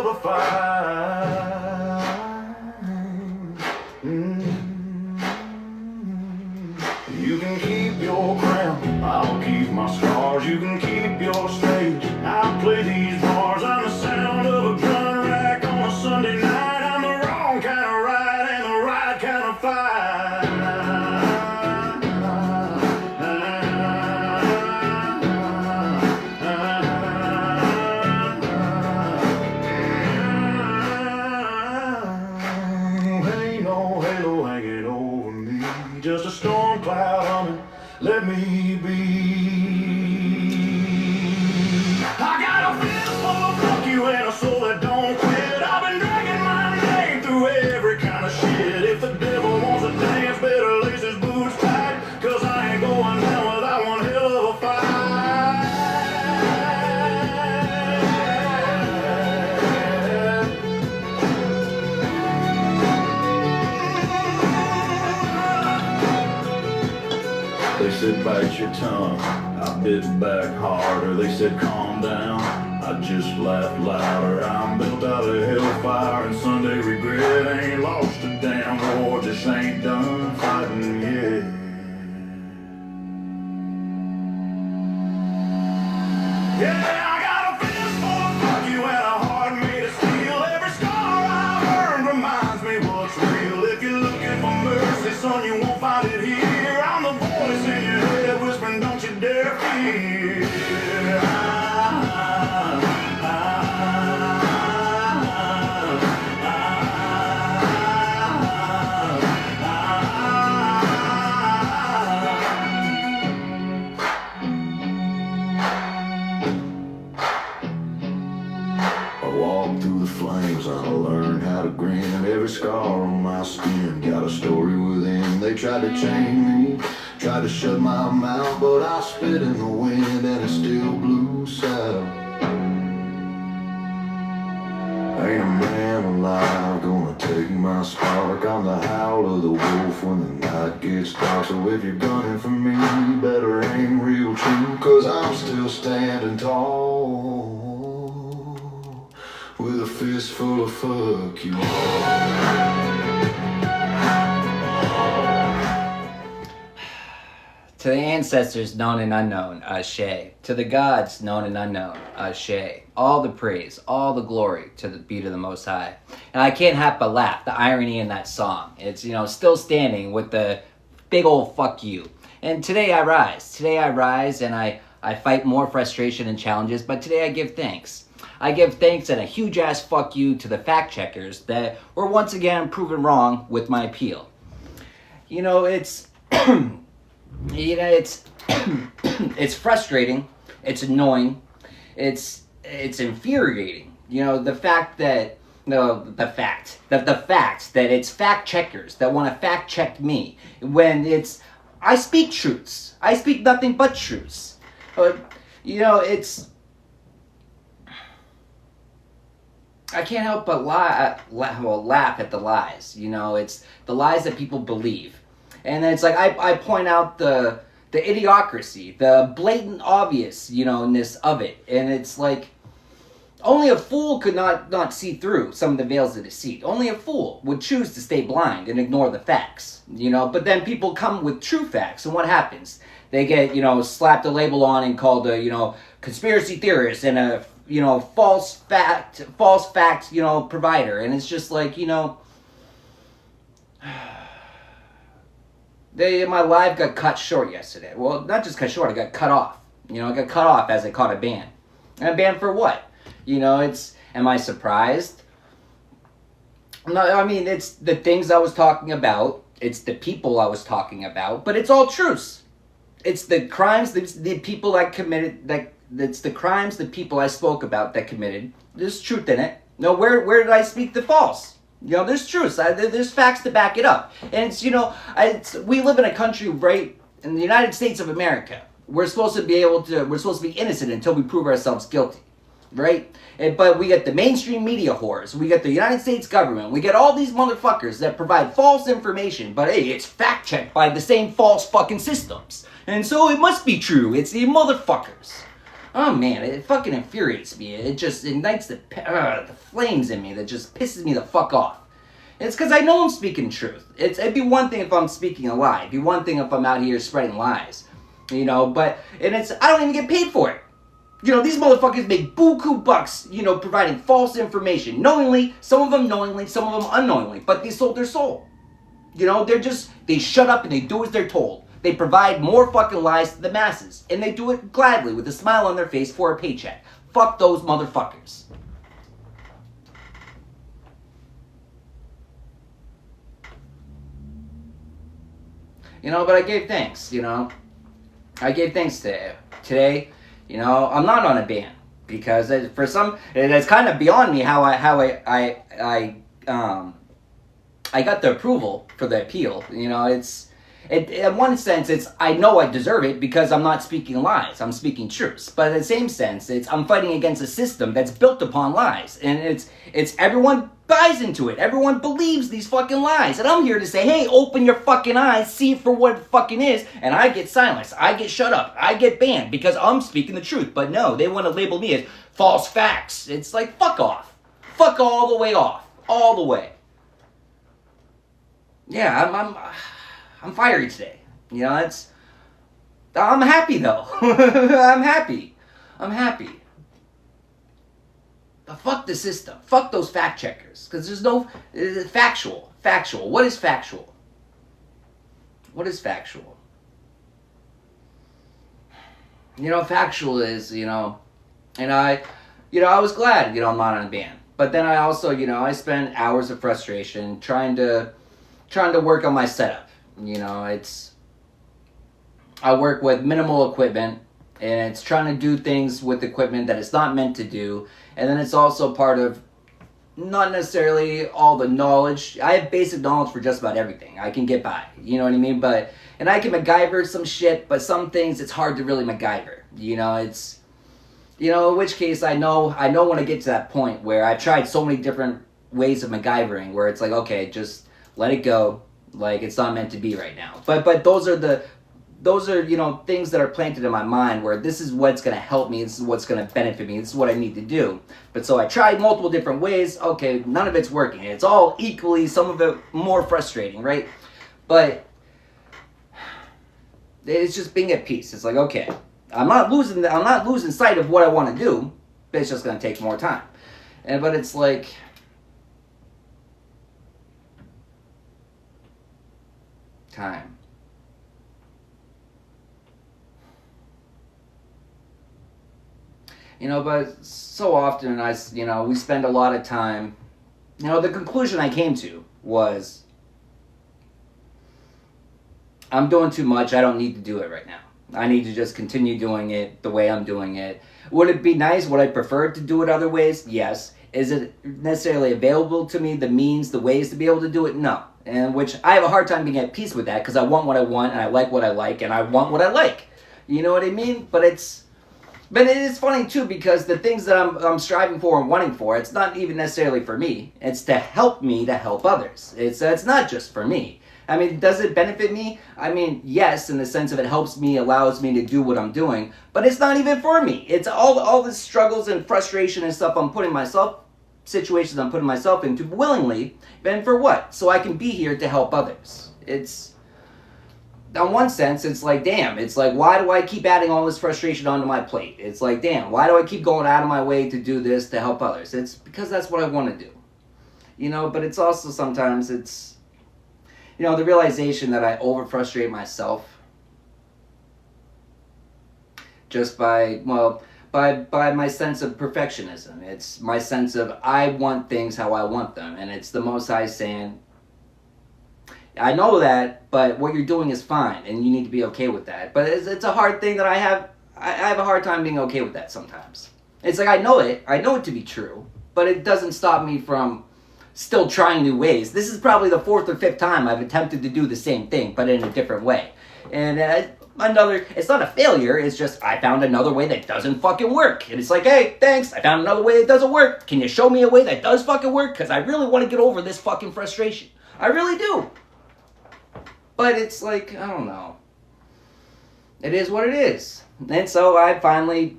the fight. You can keep your crown, I'll keep my scars. You can keep your stage, I'll play these bars. I'm the sound of a gun rack on a Sunday night. I'm the wrong kind of ride and the right kind of fight. Ain't no halo hanging over me, just a storm cloud humming, let me be. I got a fist full of fuck you and a soul that don't quit. I've been dragging my name through every kind of shit. If the devil wants to dance, better lace his boots tight, cause I ain't going down without one hell of a fight. They said bite your tongue, I bit back harder. They said calm down, I just laughed louder. I'm built out of hellfire and Sunday regret. Ain't lost a damn war, just ain't done fighting yet. Yeah, I got a fist full of fuck you and a heart made of steel. Every scar I've earned reminds me what's real. If you're looking for mercy, son, you won't find it here. I'm the voice in your head whispering, don't you dare fear. I walk through the flames, I learned how to grin. Every scar on my skin got a story within. They tried to chain me, tried to shut my mouth, but I spit in the wind and it still blew south. Ain't a man alive gonna take my spark. I'm the howl of the wolf when the night gets dark. So if you're gunning for me, better aim real true, cause I'm still standing tall with a fist full of fuck you all. To the ancestors known and unknown, Ashe. To the gods known and unknown, Ashe. All the praise, all the glory to the beat of the Most High. And I can't help but laugh, the irony in that song. It's, you know, still standing with the big old fuck you. And today I rise. Today I rise and I fight more frustration and challenges, but today I give thanks. I give thanks and a huge ass fuck you to the fact checkers that were once again proven wrong with my appeal. You know, it's... You know, it's it's frustrating, it's annoying, it's infuriating. You know, the fact that the fact that it's fact checkers that want to fact check me when it's I speak truths. I speak nothing but truths. But you know, it's I can't help but laugh at the lies. You know, it's the lies that people believe. And then it's like I point out the idiocracy, the blatant obvious, you know, ness of it. And it's like only a fool could not see through some of the veils of deceit. Only a fool would choose to stay blind and ignore the facts, you know. But then people come with true facts, and what happens? They get, you know, slapped a label on and called a, you know, conspiracy theorist and a, you know, false fact, you know, provider. And it's just like, you know, my live got cut short yesterday. Well, not just cut short, it got cut off. You know, it got cut off as I caught a ban. And a ban for what? You know, it's, am I surprised? No, I mean, it's the things I was talking about. It's the people I was talking about. But it's all truths. It's the crimes, the people I committed, it's the crimes, the people I spoke about that committed. There's truth in it. No, where did I speak the false? You know, there's truth. There's facts to back it up. And it's, you know, we live in a country, right, in the United States of America. We're supposed to be innocent until we prove ourselves guilty, right? But we get the mainstream media whores. We get the United States government. We get all these motherfuckers that provide false information. But hey, it's fact-checked by the same false fucking systems. And so it must be true. It's the motherfuckers. Oh man, it fucking infuriates me. It just ignites the flames in me that just pisses me the fuck off. It's because I know I'm speaking truth. It'd be one thing if I'm speaking a lie. It'd be one thing if I'm out here spreading lies. You know, but, and I don't even get paid for it. You know, these motherfuckers make buku bucks, you know, providing false information. Knowingly, some of them knowingly, some of them unknowingly. But they sold their soul. You know, they shut up and they do as they're told. They provide more fucking lies to the masses. And they do it gladly with a smile on their face for a paycheck. Fuck those motherfuckers. You know, but I gave thanks, you know. I gave thanks today. You know, I'm not on a ban because for some, it's kind of beyond me how I got the approval for the appeal. You know, in one sense, I know I deserve it because I'm not speaking lies. I'm speaking truths. But in the same sense, I'm fighting against a system that's built upon lies, and it's everyone buys into it. Everyone believes these fucking lies. And I'm here to say, hey, open your fucking eyes, see it for what it fucking is. And I get silenced. I get shut up. I get banned because I'm speaking the truth. But no, they want to label me as false facts. It's like, fuck off. Fuck all the way off. All the way. Yeah, I'm fiery today. You know, I'm happy though. I'm happy. But fuck the system. Fuck those fact checkers. Because there's no... Factual. Factual. What is factual? What is factual? You know, factual is, you know... And I was glad, you know, I'm not on a ban. But then I also, you know, I spent hours of frustration trying to work on my setup. You know, I work with minimal equipment. And it's trying to do things with equipment that it's not meant to do. And then it's also part of not necessarily all the knowledge. I have basic knowledge for just about everything. I can get by. You know what I mean? And I can MacGyver some shit, but some things it's hard to really MacGyver. You know, in which case I know when I get to that point where I've tried so many different ways of MacGyvering where it's like, okay, just let it go. Like, it's not meant to be right now. But those are, you know, things that are planted in my mind where this is what's going to help me, this is what's going to benefit me, this is what I need to do. But so I tried multiple different ways, okay, none of it's working. It's all equally, some of it more frustrating, right? But it's just being at peace. It's like, okay, I'm not losing sight of what I want to do, but it's just going to take more time. But it's like... time. You know, but so often we spend a lot of time, you know, the conclusion I came to was, I'm doing too much, I don't need to do it right now. I need to just continue doing it the way I'm doing it. Would it be nice? Would I prefer to do it other ways? Yes. Is it necessarily available to me, the means, the ways to be able to do it? No. And which I have a hard time being at peace with that because I want what I want and I like what I like and I want what I like. You know what I mean? But it is funny too because the things that I'm striving for and wanting for, it's not even necessarily for me. It's to help me to help others. It's not just for me. I mean, does it benefit me? I mean, yes, in the sense of it helps me, allows me to do what I'm doing, but it's not even for me. It's all the struggles and frustration and stuff situations I'm putting myself into willingly, and for what? So I can be here to help others. It's, on one sense, it's like, damn, it's like, why do I keep adding all this frustration onto my plate? It's like, damn, why do I keep going out of my way to do this to help others? It's because that's what I want to do. You know, but it's also sometimes it's, you know, the realization that I over-frustrate myself just by my sense of perfectionism. It's my sense of I want things how I want them. And it's the Most High saying, I know that, but what you're doing is fine, and you need to be okay with that. But it's a hard thing that I have a hard time being okay with that sometimes. It's like I know it to be true, but it doesn't stop me from still trying new ways. This is probably the 4th or 5th time I've attempted to do the same thing, but in a different way. And it's not a failure, it's just I found another way that doesn't fucking work. And it's like, hey, thanks, I found another way that doesn't work. Can you show me a way that does fucking work? Because I really want to get over this fucking frustration. I really do. But it's like, I don't know. It is what it is. And so I finally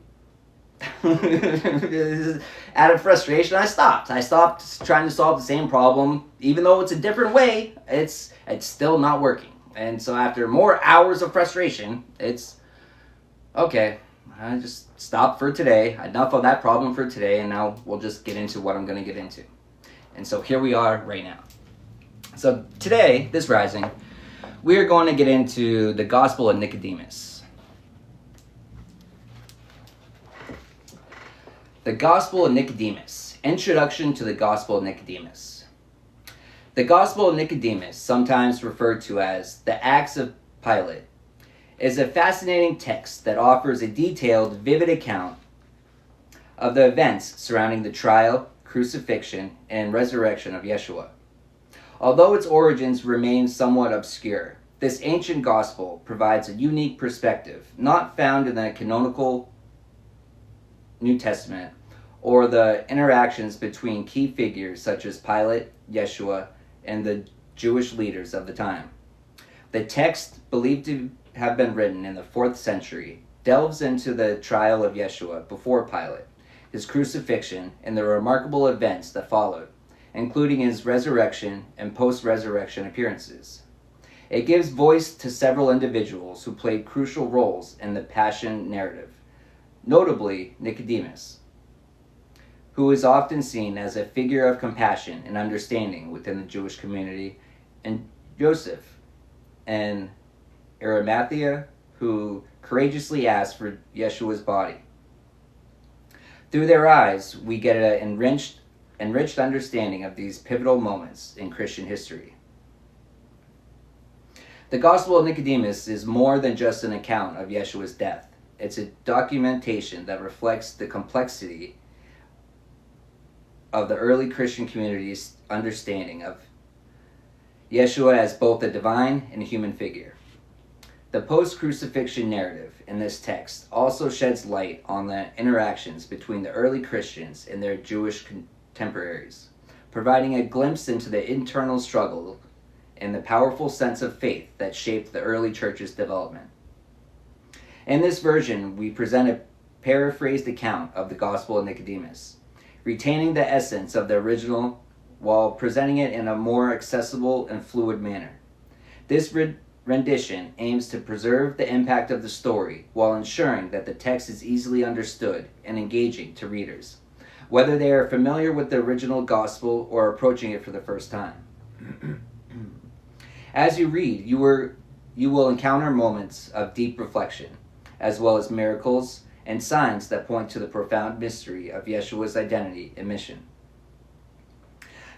Out of frustration, I stopped. I stopped trying to solve the same problem, even though it's a different way. It's still not working. And so after more hours of frustration, it's okay. I just stopped for today. Enough of that problem for today, and now we'll just get into what I'm going to get into. And so here we are right now. So today, this rising, we are going to get into the Gospel of Nicodemus. The Gospel of Nicodemus. Introduction to the Gospel of Nicodemus. The Gospel of Nicodemus, sometimes referred to as the Acts of Pilate, is a fascinating text that offers a detailed, vivid account of the events surrounding the trial, crucifixion, and resurrection of Yeshua. Although its origins remain somewhat obscure, this ancient gospel provides a unique perspective not found in the canonical New Testament or the interactions between key figures such as Pilate, Yeshua, and the Jewish leaders of the time. The text, believed to have been written in the 4th century, delves into the trial of Yeshua before Pilate, his crucifixion, and the remarkable events that followed, including his resurrection and post-resurrection appearances. It gives voice to several individuals who played crucial roles in the Passion narrative, notably Nicodemus, who is often seen as a figure of compassion and understanding within the Jewish community, and Joseph and Arimathea, who courageously asked for Yeshua's body. Through their eyes, we get an enriched understanding of these pivotal moments in Christian history. The Gospel of Nicodemus is more than just an account of Yeshua's death. It's a documentation that reflects the complexity of the early Christian community's understanding of Yeshua as both a divine and a human figure. The post-crucifixion narrative in this text also sheds light on the interactions between the early Christians and their Jewish contemporaries, providing a glimpse into the internal struggle and the powerful sense of faith that shaped the early church's development. In this version, we present a paraphrased account of the Gospel of Nicodemus, retaining the essence of the original while presenting it in a more accessible and fluid manner. This rendition aims to preserve the impact of the story while ensuring that the text is easily understood and engaging to readers, whether they are familiar with the original gospel or approaching it for the first time. As you read, you will encounter moments of deep reflection, as well as miracles and signs that point to the profound mystery of Yeshua's identity and mission.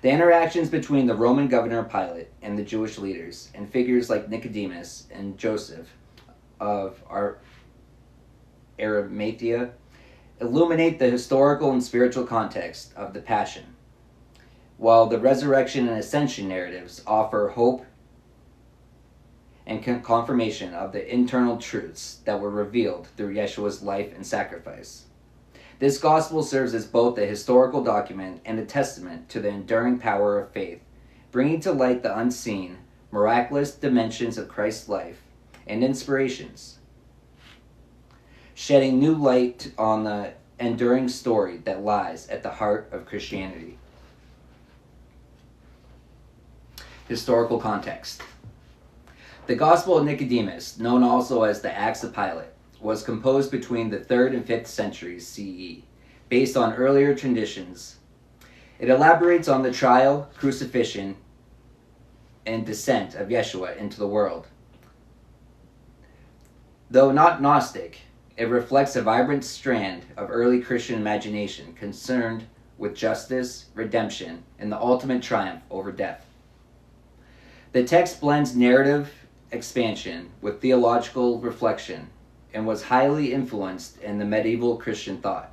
The interactions between the Roman governor Pilate and the Jewish leaders, and figures like Nicodemus and Joseph of Arimathea, illuminate the historical and spiritual context of the Passion, while the resurrection and ascension narratives offer hope and confirmation of the internal truths that were revealed through Yeshua's life and sacrifice. This gospel serves as both a historical document and a testament to the enduring power of faith, bringing to light the unseen, miraculous dimensions of Christ's life and inspirations, shedding new light on the enduring story that lies at the heart of Christianity. Historical context. The Gospel of Nicodemus, known also as the Acts of Pilate, was composed between the 3rd and 5th centuries CE, based on earlier traditions. It elaborates on the trial, crucifixion, and descent of Yeshua into the world. Though not Gnostic, it reflects a vibrant strand of early Christian imagination concerned with justice, redemption, and the ultimate triumph over death. The text blends narrative expansion with theological reflection and was highly influenced in the medieval Christian thought.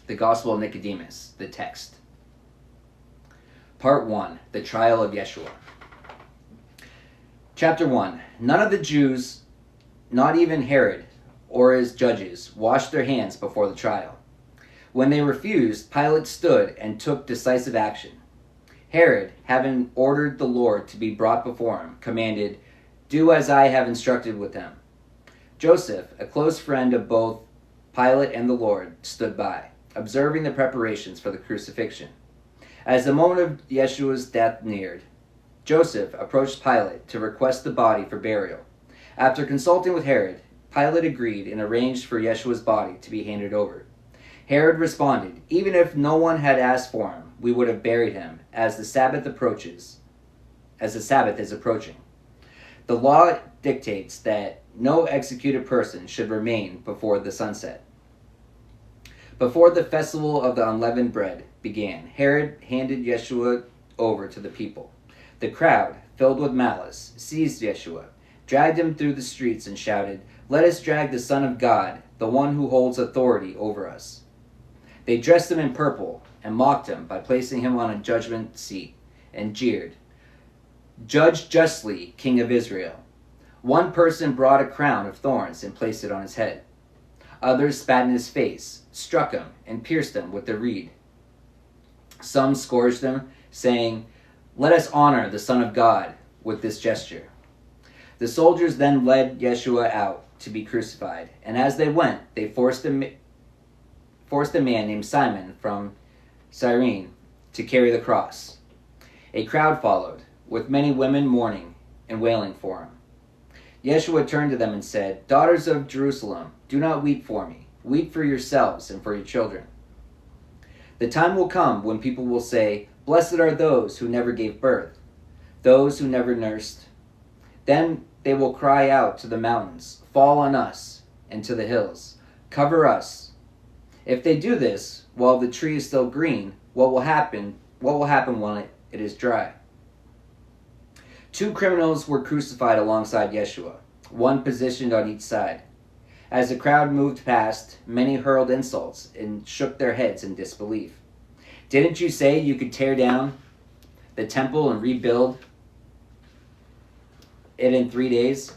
The Gospel of Nicodemus, the text. Part 1, the trial of Yeshua. Chapter 1, none of the Jews, not even Herod or his judges, washed their hands before the trial. When they refused, Pilate stood and took decisive action. Herod, having ordered the Lord to be brought before him, commanded, "Do as I have instructed with him." Joseph, a close friend of both Pilate and the Lord stood by, observing the preparations for the crucifixion. As the moment of Yeshua's death neared, Joseph approached Pilate to request the body for burial. After consulting with Herod, Pilate agreed and arranged for Yeshua's body to be handed over. Herod responded, "Even if no one had asked for him, we would have buried him, as the Sabbath is approaching. The law dictates that no executed person should remain before the sunset." Before the festival of the unleavened bread began, Herod handed Yeshua over to the people. The crowd, filled with malice, seized Yeshua, dragged him through the streets, and shouted, "Let us drag the Son of God, the one who holds authority over us." They dressed him in purple and mocked him by placing him on a judgment seat, and jeered, "Judge justly, King of Israel." One person brought a crown of thorns and placed it on his head. Others spat in his face, struck him, and pierced him with the reed. Some scourged him, saying, "Let us honor the Son of God with this gesture." The soldiers then led Yeshua out to be crucified, and as they went, they forced a man named Simon from Cyrene to carry the cross. A crowd followed, with many women mourning and wailing for him. Yeshua turned to them and said, "Daughters of Jerusalem, do not weep for me. Weep for yourselves and for your children. The time will come when people will say, 'Blessed are those who never gave birth, those who never nursed.' Then they will cry out to the mountains, 'Fall on us,' and to the hills, 'Cover us.' If they do this while the tree is still green, what will happen when it is dry?" 2 criminals were crucified alongside Yeshua, one positioned on each side. As the crowd moved past, many hurled insults and shook their heads in disbelief. "Didn't you say you could tear down the temple and rebuild it in 3 days?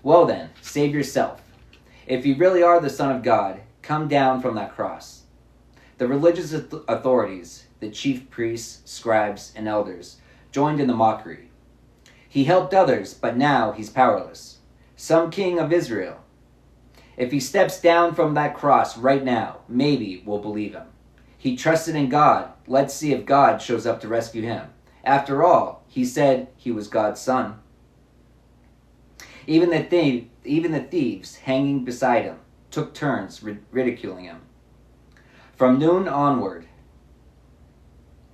Well then, save yourself. If you really are the Son of God, come down from that cross." The religious authorities, the chief priests, scribes, and elders, joined in the mockery. "He helped others, but now he's powerless. Some king of Israel. If he steps down from that cross right now, maybe we'll believe him. He trusted in God. Let's see if God shows up to rescue him. After all, he said he was God's son." Even the thieves hanging beside him took turns ridiculing him. From noon onward,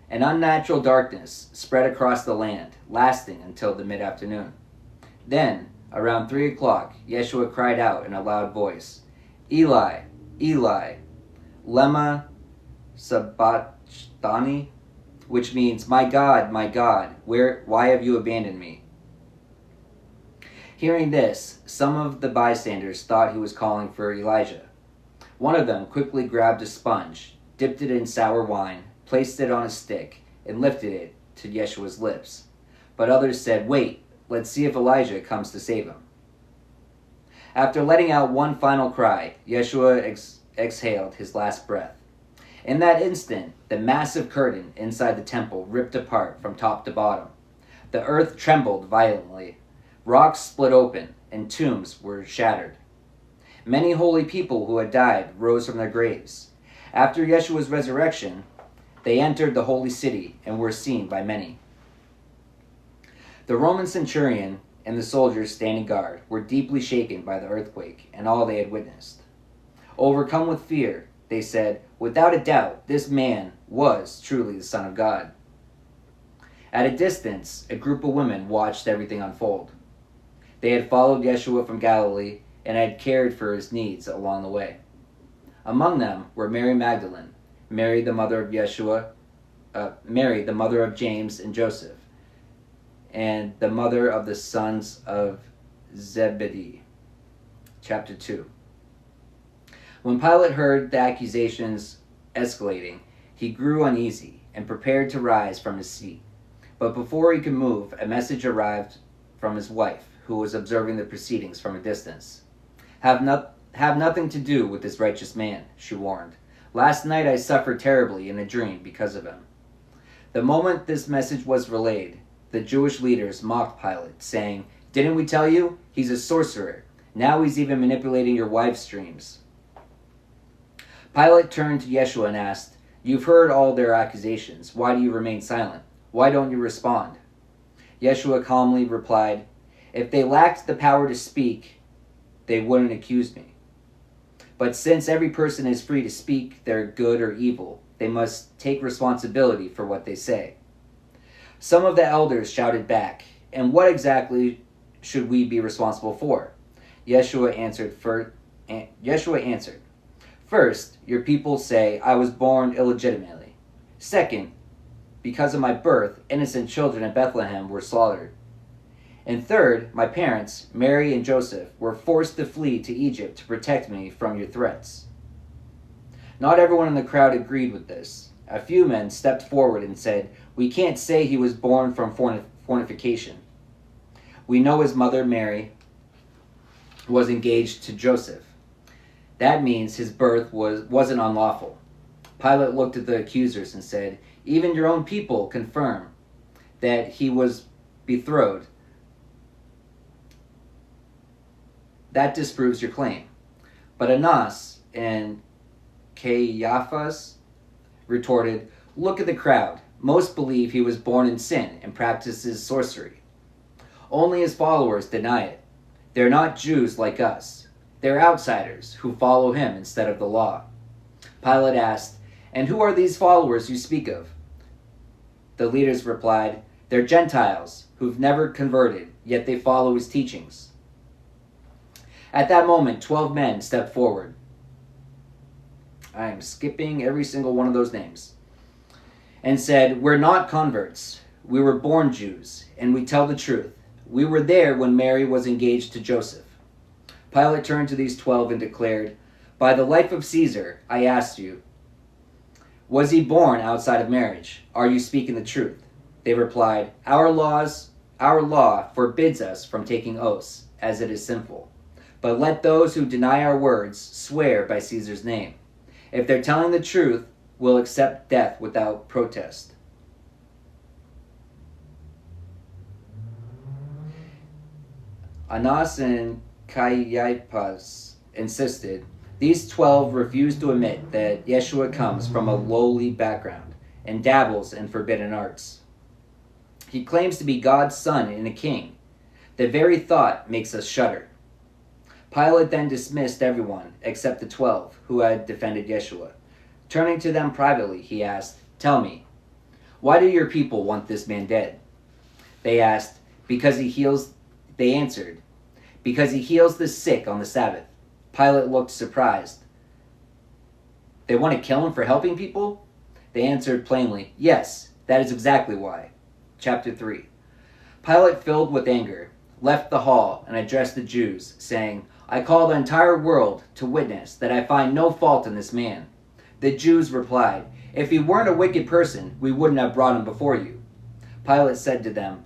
an unnatural darkness spread across the land, lasting until the mid-afternoon. Then, around 3 o'clock, Yeshua cried out in a loud voice, "Eli, Eli, lema sabachthani," which means, my God, why have you abandoned me?" Hearing this, some of the bystanders thought he was calling for Elijah. One of them quickly grabbed a sponge, dipped it in sour wine, placed it on a stick, and lifted it to Yeshua's lips. But others said, "Wait, let's see if Elijah comes to save him." After letting out one final cry, Yeshua exhaled his last breath. In that instant, the massive curtain inside the temple ripped apart from top to bottom. The earth trembled violently. Rocks split open, and tombs were shattered. Many holy people who had died rose from their graves. After Yeshua's resurrection, they entered the holy city and were seen by many. The Roman centurion and the soldiers standing guard were deeply shaken by the earthquake and all they had witnessed. Overcome with fear, they said, "Without a doubt, this man was truly the Son of God." At a distance, a group of women watched everything unfold. They had followed Yeshua from Galilee and had cared for his needs along the way. Among them were Mary Magdalene, Mary the mother of Mary the mother of James and Joseph, and the mother of the sons of Zebedee. Chapter 2. When Pilate heard the accusations escalating, he grew uneasy and prepared to rise from his seat. But before he could move, a message arrived from his wife, who was observing the proceedings from a distance. Have nothing to do with this righteous man," she warned. "Last night I suffered terribly in a dream because of him." The moment this message was relayed, the Jewish leaders mocked Pilate, saying, "Didn't we tell you? He's a sorcerer. Now he's even manipulating your wife's dreams." Pilate turned to Yeshua and asked, "You've heard all their accusations. Why do you remain silent? Why don't you respond?" Yeshua calmly replied, "If they lacked the power to speak, they wouldn't accuse me. But since every person is free to speak their good or evil, they must take responsibility for what they say." Some of the elders shouted back, "And what exactly should we be responsible for?" Yeshua answered, "First, your people say I was born illegitimately. Second, because of my birth, innocent children in Bethlehem were slaughtered. And third, my parents, Mary and Joseph, were forced to flee to Egypt to protect me from your threats." Not everyone in the crowd agreed with this. A few men stepped forward and said, "We can't say he was born from fornication. We know his mother, Mary, was engaged to Joseph. That means his birth wasn't unlawful." Pilate looked at the accusers and said, "Even your own people confirm that he was betrothed. That disproves your claim." But Annas and Caiaphas retorted, "Look at the crowd. Most believe he was born in sin and practices sorcery. Only his followers deny it. They're not Jews like us. They're outsiders who follow him instead of the law." Pilate asked, "And who are these followers you speak of?" The leaders replied, "They're Gentiles who've never converted, yet they follow his teachings." At that moment, 12 men stepped forward. I am skipping every single one of those names. And said, "We're not converts. We were born Jews, and we tell the truth. We were there when Mary was engaged to Joseph." Pilate turned to these 12 and declared, "By the life of Caesar, I ask you, was he born outside of marriage? Are you speaking the truth?" They replied, Our law forbids us from taking oaths, as it is sinful. But let those who deny our words swear by Caesar's name. If they're telling the truth, we'll accept death without protest." Annas and Caiaphas insisted. These 12 refused to admit that Yeshua comes from a lowly background and dabbles in forbidden arts. He claims to be God's son and a king. The very thought makes us shudder. Pilate then dismissed everyone except the 12 who had defended Yeshua. Turning to them privately, he asked, "Tell me, why do your people want this man dead?" They asked, They answered, "Because he heals the sick on the Sabbath." Pilate looked surprised. "They want to kill him for helping people?" They answered plainly, "Yes, that is exactly why." Chapter 3. Pilate, filled with anger, left the hall and addressed the Jews, saying, "I call the entire world to witness that I find no fault in this man." The Jews replied, "If he weren't a wicked person, we wouldn't have brought him before you." Pilate said to them,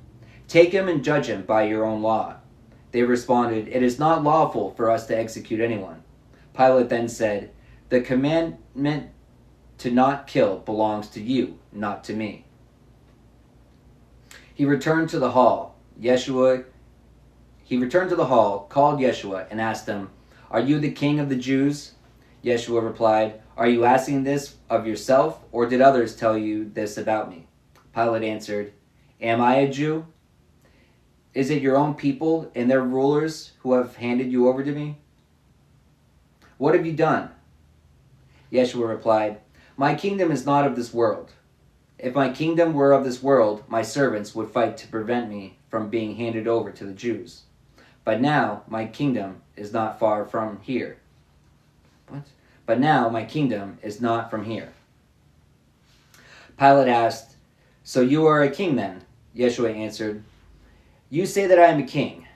"Take him and judge him by your own law." They responded, "It is not lawful for us to execute anyone." Pilate then said, "The commandment to not kill belongs to you, not to me." He returned to the hall, called Yeshua, and asked him, "Are you the king of the Jews?" Yeshua replied, "Are you asking this of yourself, or did others tell you this about me?" Pilate answered, "Am I a Jew? Is it your own people and their rulers who have handed you over to me? What have you done?" Yeshua replied, "My kingdom is not of this world. If my kingdom were of this world, my servants would fight to prevent me from being handed over to the Jews. But now my kingdom is not far from here." But now my kingdom is not from here. Pilate asked, "So you are a king then?" Yeshua answered, "You say that I am a king.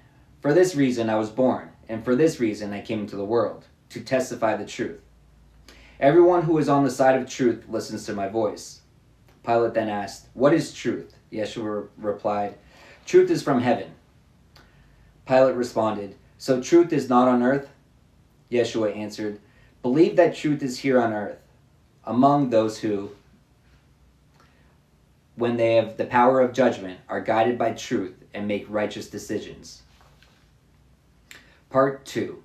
For this reason I was born, and for this reason I came into the world, to testify the truth. Everyone who is on the side of truth listens to my voice." Pilate then asked, "What is truth?" Yeshua replied, "Truth is from heaven." Pilate responded, "So truth is not on earth?" Yeshua answered, "Believe that truth is here on earth, among those who, when they have the power of judgment, are guided by truth and make righteous decisions." Part 2.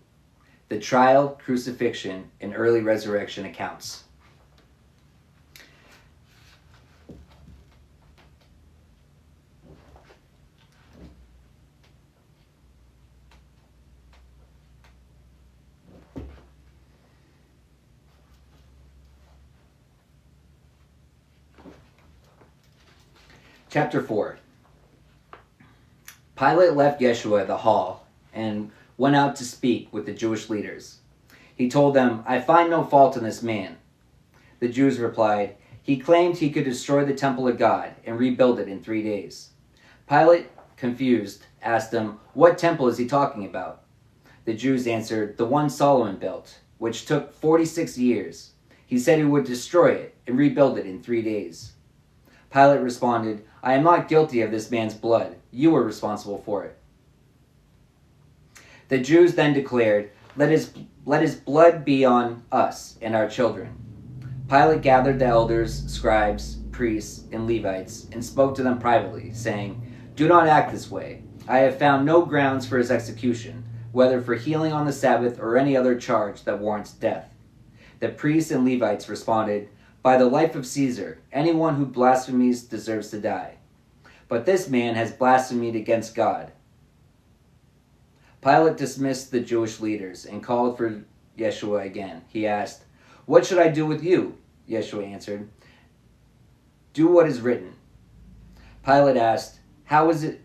the trial, crucifixion, and early resurrection accounts. Chapter 4. Pilate left Yeshua at the hall and went out to speak with the Jewish leaders. He told them, "I find no fault in this man." The Jews replied, "He claimed he could destroy the temple of God and rebuild it in 3 days." Pilate, confused, asked them, "What temple is he talking about?" The Jews answered, "The one Solomon built, which took 46 years. He said he would destroy it and rebuild it in 3 days." Pilate responded, "I am not guilty of this man's blood. You were responsible for it." The Jews then declared, let his blood be on us and our children." Pilate gathered the elders, scribes, priests, and Levites, and spoke to them privately, saying, "Do not act this way. I have found no grounds for his execution, whether for healing on the Sabbath or any other charge that warrants death." The priests and Levites responded, "By the life of Caesar, anyone who blasphemes deserves to die. But this man has blasphemed against God." Pilate dismissed the Jewish leaders and called for Yeshua again. He asked, "What should I do with you?" Yeshua answered, "Do what is written." Pilate asked, "How is it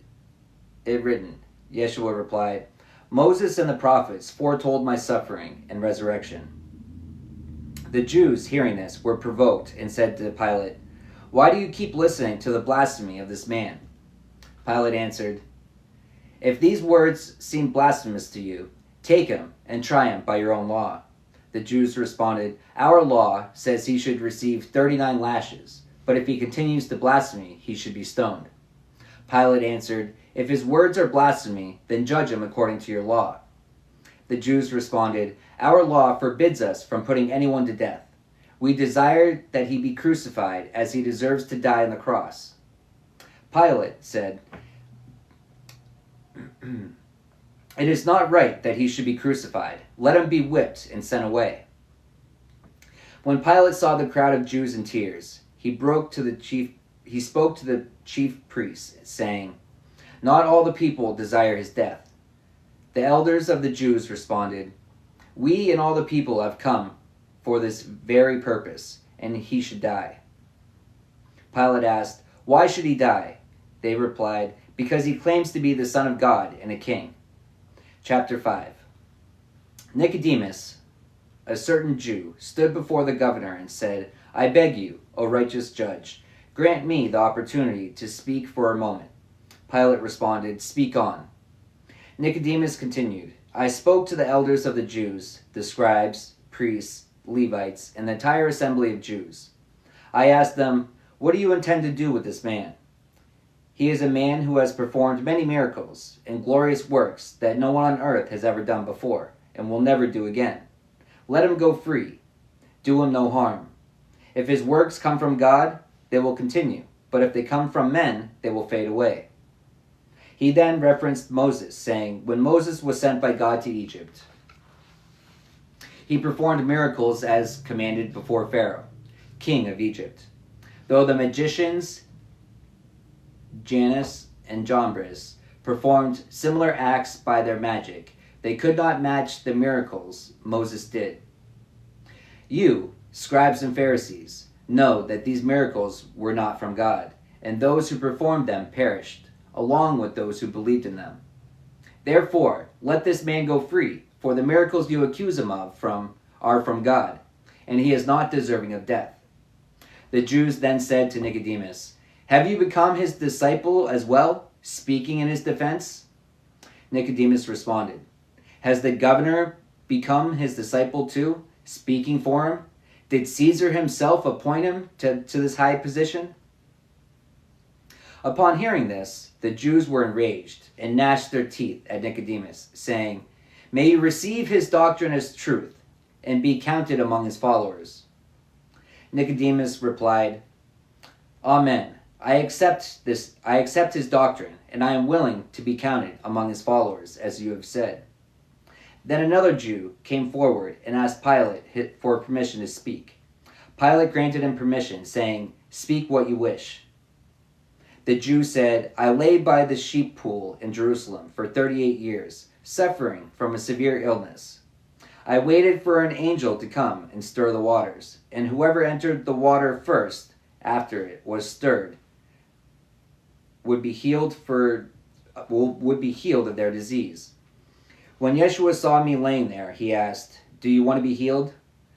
written?" Yeshua replied, "Moses and the prophets foretold my suffering and resurrection." The Jews, hearing this, were provoked and said to Pilate, "Why do you keep listening to the blasphemy of this man?" Pilate answered, "If these words seem blasphemous to you, take him and try him by your own law." The Jews responded, "Our law says he should receive 39 lashes, but if he continues to blaspheme, he should be stoned." Pilate answered, "If his words are blasphemy, then judge him according to your law." The Jews responded, "Our law forbids us from putting anyone to death. We desire that he be crucified, as he deserves to die on the cross." Pilate said, "It is not right that he should be crucified. Let him be whipped and sent away." When Pilate saw the crowd of Jews in tears, he spoke to the chief priests, saying, "Not all the people desire his death." The elders of the Jews responded, "We and all the people have come for this very purpose, and he should die." Pilate asked, "Why should he die?" They replied, "Because he claims to be the Son of God and a king." Chapter 5. Nicodemus, a certain Jew, stood before the governor and said, "I beg you, O righteous judge, grant me the opportunity to speak for a moment." Pilate responded, "Speak on." Nicodemus continued, "I spoke to the elders of the Jews, the scribes, priests, Levites, and the entire assembly of Jews. I asked them, 'What do you intend to do with this man? He is a man who has performed many miracles and glorious works that no one on earth has ever done before and will never do again. Let him go free. Do him no harm. If his works come from God, they will continue, but if they come from men, they will fade away.'" He then referenced Moses, saying, "When Moses was sent by God to Egypt, he performed miracles as commanded before Pharaoh, king of Egypt. Though the magicians Janus and Jambres performed similar acts by their magic, they could not match the miracles Moses did. You, scribes and Pharisees, know that these miracles were not from God, and those who performed them perished, along with those who believed in them. Therefore, let this man go free, for the miracles you accuse him of are from God, and he is not deserving of death." The Jews then said to Nicodemus, "Have you become his disciple as well, speaking in his defense?" Nicodemus responded, "Has the governor become his disciple too, speaking for him? Did Caesar himself appoint him to this high position?" Upon hearing this, the Jews were enraged and gnashed their teeth at Nicodemus, saying, "May you receive his doctrine as truth and be counted among his followers." Nicodemus replied, "Amen. I accept his doctrine, and I am willing to be counted among his followers, as you have said." Then another Jew came forward and asked Pilate for permission to speak. Pilate granted him permission, saying, "Speak what you wish." The Jew said, "I lay by the sheep pool in Jerusalem for 38 years, suffering from a severe illness. I waited for an angel to come and stir the waters, and whoever entered the water first, after it was stirred, would be healed of their disease. When Yeshua saw me laying there, he asked, 'Do you want to be healed?'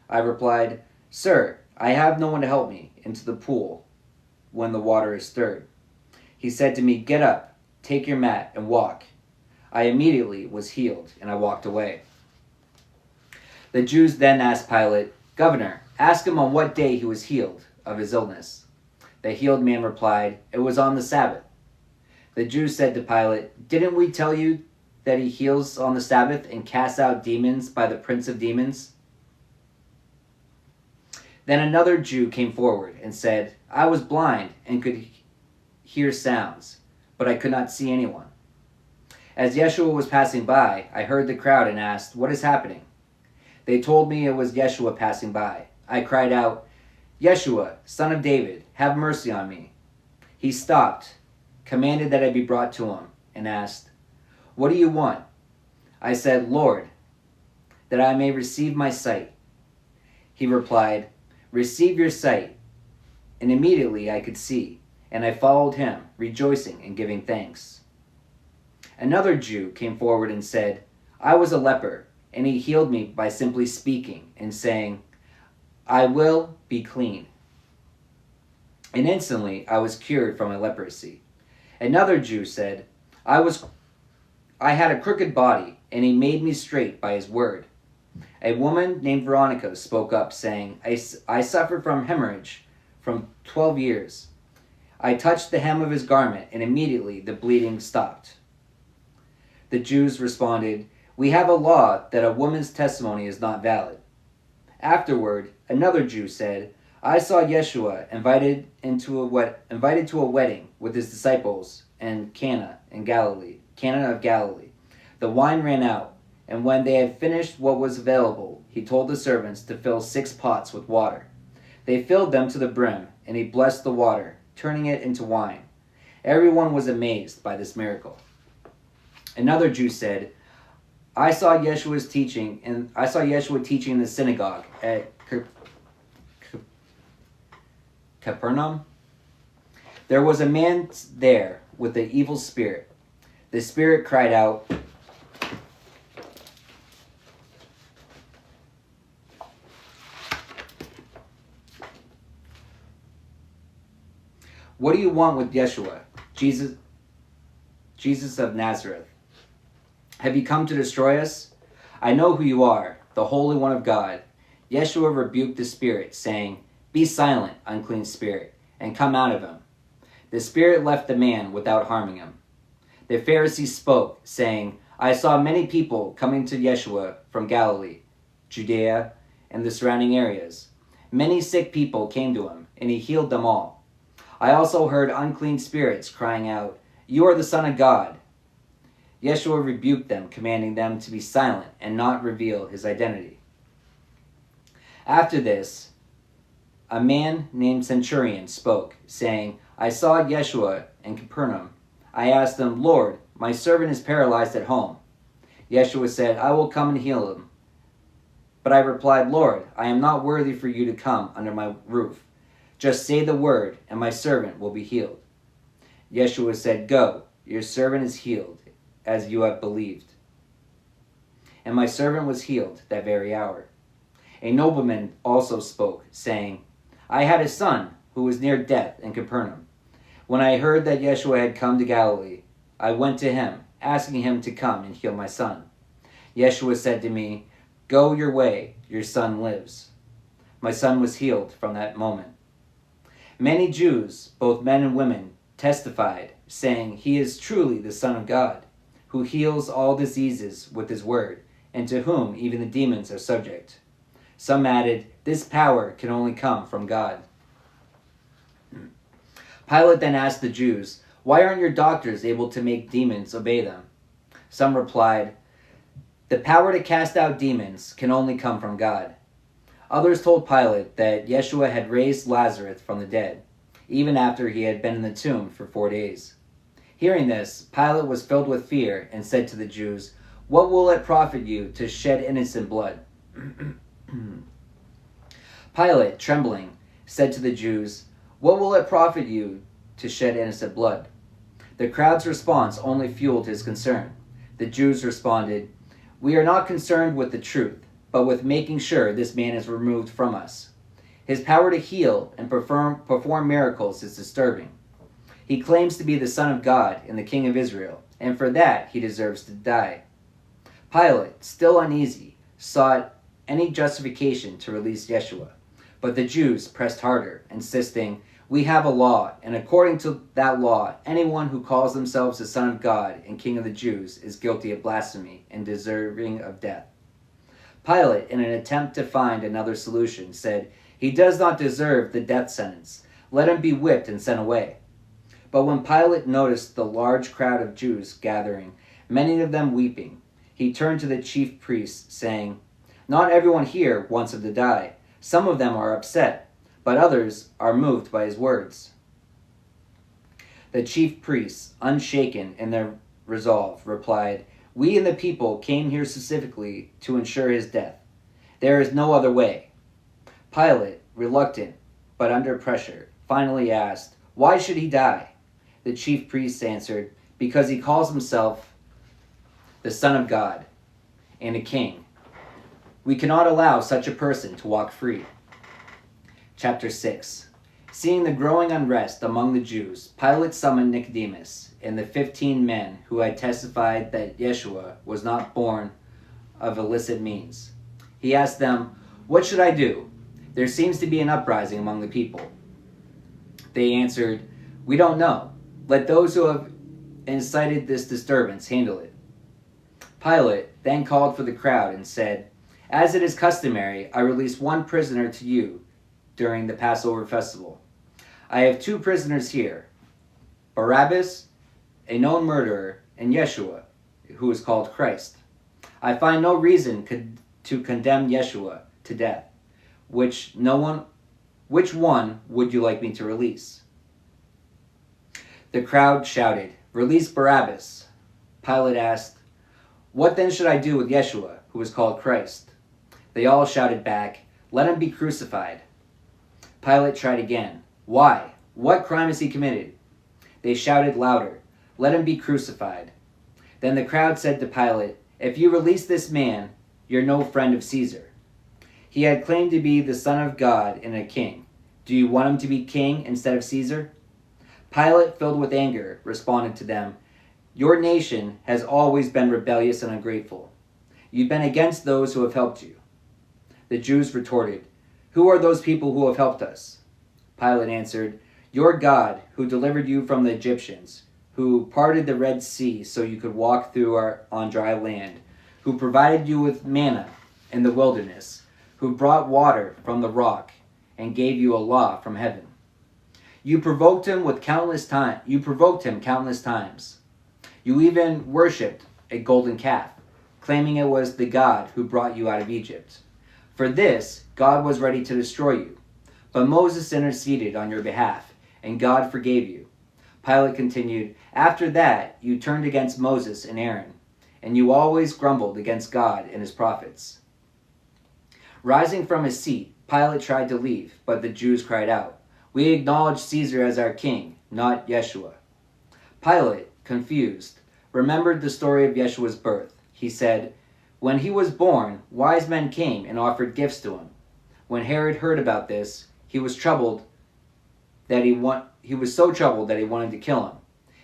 I replied, 'Sir, I have no one to help me into the pool when the water is stirred.' He said to me, 'Get up, take your mat, and walk.' I immediately was healed, and I walked away." The Jews then asked Pilate, "Governor, ask him on what day he was healed of his illness." The healed man replied, "It was on the Sabbath." The Jews said to Pilate, "Didn't we tell you that he heals on the Sabbath and casts out demons by the prince of demons?" Then another Jew came forward and said, "I was blind and could hear sounds, but I could not see anyone. As Yeshua was passing by, I heard the crowd and asked, 'What is happening?' They told me it was Yeshua passing by. I cried out, 'Yeshua, son of David, have mercy on me.' He stopped, commanded that I be brought to him, and asked, 'What do you want?' I said, 'Lord, that I may receive my sight.' He replied, 'Receive your sight.' And immediately I could see, and I followed him, rejoicing and giving thanks. Another Jew came forward and said, 'I was a leper, and he healed me by simply speaking and saying, "I will be clean." And instantly I was cured from my leprosy.' Another Jew said, I had a crooked body, and he made me straight by his word." A woman named Veronica spoke up, saying, I suffered from hemorrhage from 12 years. I touched the hem of his garment, and immediately the bleeding stopped." The Jews responded, "We have a law that a woman's testimony is not valid." Afterward, another Jew said, "I saw Yeshua invited to a wedding with his disciples in Cana of Galilee. The wine ran out, and when they had finished what was available, he told the servants to fill 6 pots with water. They filled them to the brim, and he blessed the water, turning it into wine. Everyone was amazed by this miracle. Another Jew said, I saw Yeshua teaching in the synagogue at Capernaum. There was a man there with an evil spirit. The spirit cried out, "What do you want with Yeshua, Jesus of Nazareth? Have you come to destroy us? I know who you are, the Holy One of God." Yeshua rebuked the spirit, saying, "Be silent, unclean spirit, and come out of him." The spirit left the man without harming him. The Pharisees spoke, saying, "I saw many people coming to Yeshua from Galilee, Judea, and the surrounding areas. Many sick people came to him, and he healed them all. I also heard unclean spirits crying out, 'You are the Son of God.'" Yeshua rebuked them, commanding them to be silent and not reveal his identity. After this, a man named Centurion spoke, saying, "I saw Yeshua in Capernaum. I asked him, 'Lord, my servant is paralyzed at home.' Yeshua said, 'I will come and heal him.' But I replied, 'Lord, I am not worthy for you to come under my roof. Just say the word, and my servant will be healed.' Yeshua said, 'Go, your servant is healed, as you have believed.' And my servant was healed that very hour. A nobleman also spoke, saying, 'I had a son who was near death in Capernaum. When I heard that Yeshua had come to Galilee, I went to him, asking him to come and heal my son. Yeshua said to me, "Go your way, your son lives." My son was healed from that moment." Many Jews, both men and women, testified, saying, "He is truly the Son of God, who heals all diseases with his word, and to whom even the demons are subject." Some added, "This power can only come from God." Pilate then asked the Jews, "Why aren't your doctors able to make demons obey them?" Some replied, The power to cast out demons can only come from God. Others told Pilate that Yeshua had raised Lazarus from the dead, even after he had been in the tomb for 4 days. Hearing this, Pilate was filled with fear and said to the Jews, "What will it profit you to shed innocent blood?" Pilate, trembling, said to the Jews, "What will it profit you to shed innocent blood?" The crowd's response only fueled his concern. The Jews responded, "We are not concerned with the truth, but with making sure this man is removed from us. His power to heal and perform miracles is disturbing. He claims to be the Son of God and the King of Israel, and for that he deserves to die." Pilate, still uneasy, sought any justification to release Yeshua, but the Jews pressed harder, insisting, "We have a law, and according to that law, anyone who calls themselves the Son of God and King of the Jews is guilty of blasphemy and deserving of death." Pilate, in an attempt to find another solution, said, "He does not deserve the death sentence. Let him be whipped and sent away." But when Pilate noticed the large crowd of Jews gathering, many of them weeping, he turned to the chief priests, saying, "Not everyone here wants him to die. Some of them are upset, but others are moved by his words." The chief priests, unshaken in their resolve, replied, "We and the people came here specifically to ensure his death. There is no other way." Pilate, reluctant but under pressure, finally asked, "Why should he die?" The chief priests answered, "Because he calls himself the Son of God and a king. We cannot allow such a person to walk free." Chapter 6. Seeing the growing unrest among the Jews, Pilate summoned Nicodemus and the 15 men who had testified that Yeshua was not born of illicit means. He asked them, "What should I do? There seems to be an uprising among the people." They answered, "We don't know. Let those who have incited this disturbance handle it." Pilate then called for the crowd and said, "As it is customary, I release one prisoner to you during the Passover festival. I have 2 prisoners here, Barabbas, a known murderer, and Yeshua, who is called Christ. I find no reason to condemn Yeshua to death. Which one would you like me to release?" The crowd shouted, "Release Barabbas." Pilate asked, "What then should I do with Yeshua, who is called Christ?" They all shouted back, "Let him be crucified." Pilate tried again, "Why? What crime has he committed?" They shouted louder, "Let him be crucified." Then the crowd said to Pilate, "If you release this man, you're no friend of Caesar. He had claimed to be the Son of God and a king. Do you want him to be king instead of Caesar?" Pilate, filled with anger, responded to them, "Your nation has always been rebellious and ungrateful. You've been against those who have helped you." The Jews retorted, "Who are those people who have helped us?" Pilate answered, "Your God, who delivered you from the Egyptians, who parted the Red Sea so you could walk through on dry land, who provided you with manna in the wilderness, who brought water from the rock and gave you a law from heaven. You provoked him countless times. You even worshipped a golden calf, claiming it was the God who brought you out of Egypt. For this, God was ready to destroy you. But Moses interceded on your behalf, and God forgave you." Pilate continued, "After that, you turned against Moses and Aaron, and you always grumbled against God and his prophets." Rising from his seat, Pilate tried to leave, but the Jews cried out, "We acknowledge Caesar as our king, not Yeshua." Pilate, confused, remembered the story of Yeshua's birth. He said, "When he was born, wise men came and offered gifts to him. When Herod heard about this, he was so troubled that he wanted to kill him.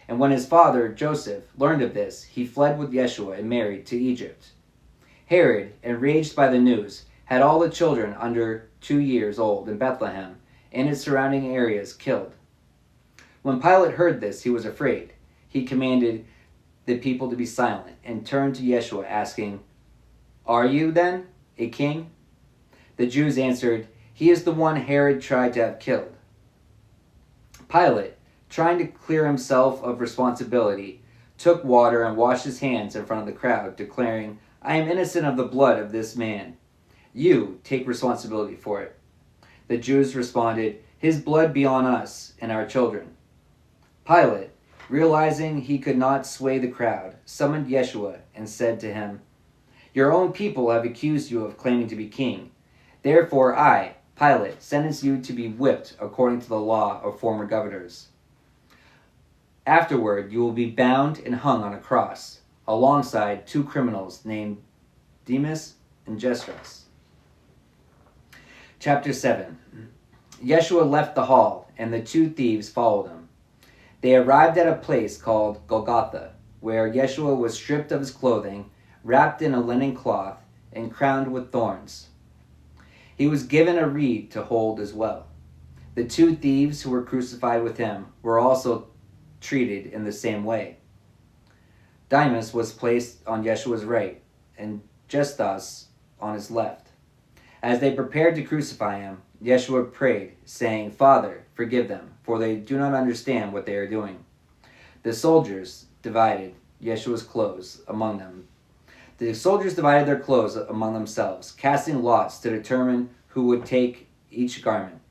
And when his father, Joseph, learned of this, he fled with Yeshua and Mary to Egypt. Herod, enraged by the news, had all the children under 2 years old in Bethlehem and its surrounding areas killed. When Pilate heard this, he was afraid. He commanded the people to be silent and turned to Yeshua, asking, "Are you, then, a king?" The Jews answered, "He is the one Herod tried to have killed." Pilate, trying to clear himself of responsibility, took water and washed his hands in front of the crowd, declaring, I am innocent of the blood of this man. You take responsibility for it." The Jews responded, "His blood be on us and our children." Pilate, realizing he could not sway the crowd, summoned Yeshua and said to him, "Your own people have accused you of claiming to be king. Therefore I, Pilate, sentence you to be whipped according to the law of former governors. Afterward, you will be bound and hung on a cross, alongside two criminals named Demas and Justus." Chapter 7. Yeshua left the hall, and the two thieves followed him. They arrived at a place called Golgotha, where Yeshua was stripped of his clothing, wrapped in a linen cloth, and crowned with thorns. He was given a reed to hold as well. The two thieves who were crucified with him were also treated in the same way. Demas was placed on Yeshua's right, and Justus on his left. As they prepared to crucify him, Yeshua prayed, saying, "Father, forgive them, for they do not understand what they are doing." The soldiers divided Yeshua's clothes among them. The soldiers divided their clothes among themselves, casting lots to determine who would take each garment.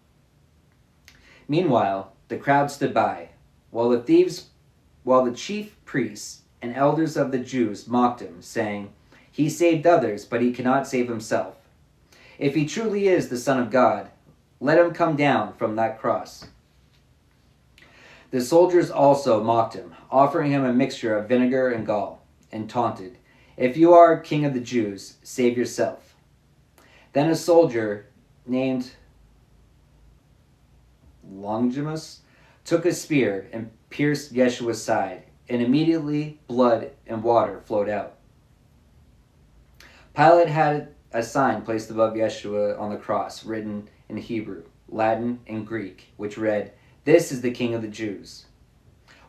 Meanwhile, the crowd stood by, while the chief priests and elders of the Jews mocked him, saying, "He saved others, but he cannot save himself. If he truly is the Son of God, let him come down from that cross." The soldiers also mocked him, offering him a mixture of vinegar and gall, and taunted, "If you are king of the Jews, save yourself." Then a soldier named Longimus took a spear and pierced Yeshua's side, and immediately blood and water flowed out. Pilate had a sign placed above Yeshua on the cross, written in Hebrew, Latin, and Greek, which read, "This is the King of the Jews."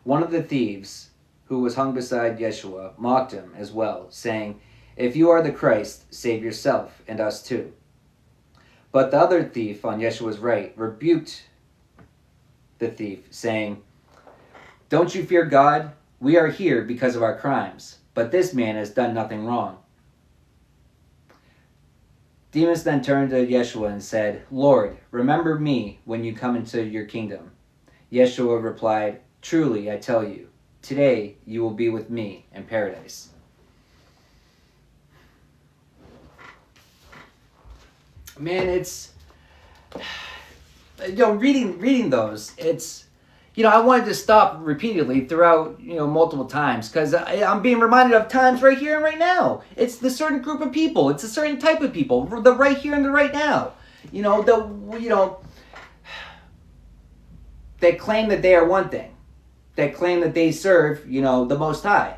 One of the thieves, who was hung beside Yeshua, mocked him as well, saying, "If you are the Christ, save yourself and us too." But the other thief on Yeshua's right rebuked the thief, saying, "Don't you fear God? We are here because of our crimes, but this man has done nothing wrong." Demas then turned to Yeshua and said, "Lord, remember me when you come into your kingdom." Yeshua replied, "Truly, I tell you, today you will be with me in paradise." Man, it's, reading those, it's, I wanted to stop repeatedly throughout, multiple times, because I'm being reminded of times right here and right now. It's the certain group of people. It's a certain type of people. The right here and the right now. They claim that they are one thing. They claim that they serve, the Most High.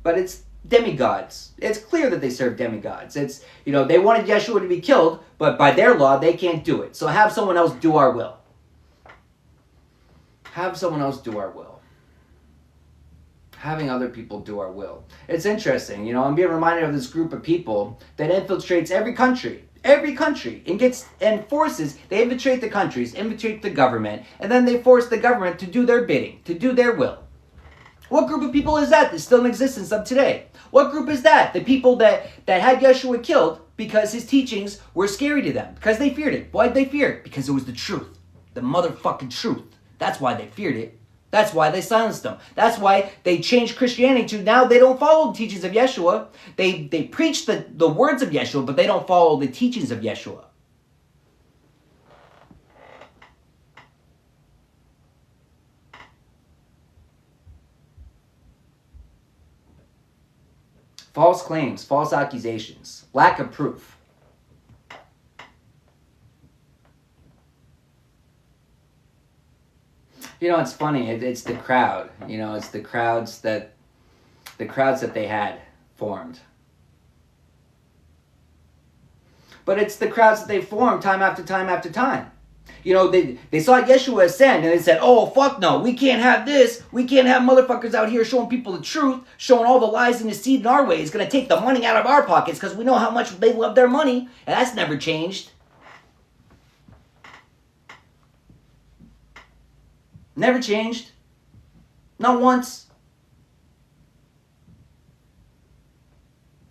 But it's demigods. It's clear that they serve demigods. It's, they wanted Yeshua to be killed, but by their law, they can't do it. So have someone else do our will. Have someone else do our will. Having other people do our will. It's interesting, I'm being reminded of this group of people that infiltrates every country, and forces, they infiltrate the countries, infiltrate the government, and then they force the government to do their bidding, to do their will. What group of people is that that's still in existence of today? What group is that? The people that had Yeshua killed because his teachings were scary to them, because they feared it. Why did they fear it? Because it was the truth. The motherfucking truth. That's why they feared it. That's why they silenced them. That's why they changed Christianity to now they don't follow the teachings of Yeshua. They preach the words of Yeshua, but they don't follow the teachings of Yeshua. False claims, false accusations, lack of proof. It's funny. It's the crowd. It's the crowds that they had formed. But it's the crowds that they formed time after time after time. They saw Yeshua ascend and they said, "Oh, fuck no, we can't have this. We can't have motherfuckers out here showing people the truth, showing all the lies and deceit in our way. It's going to take the money out of our pockets because we know how much they love their money." And that's never changed. Never changed. Not once.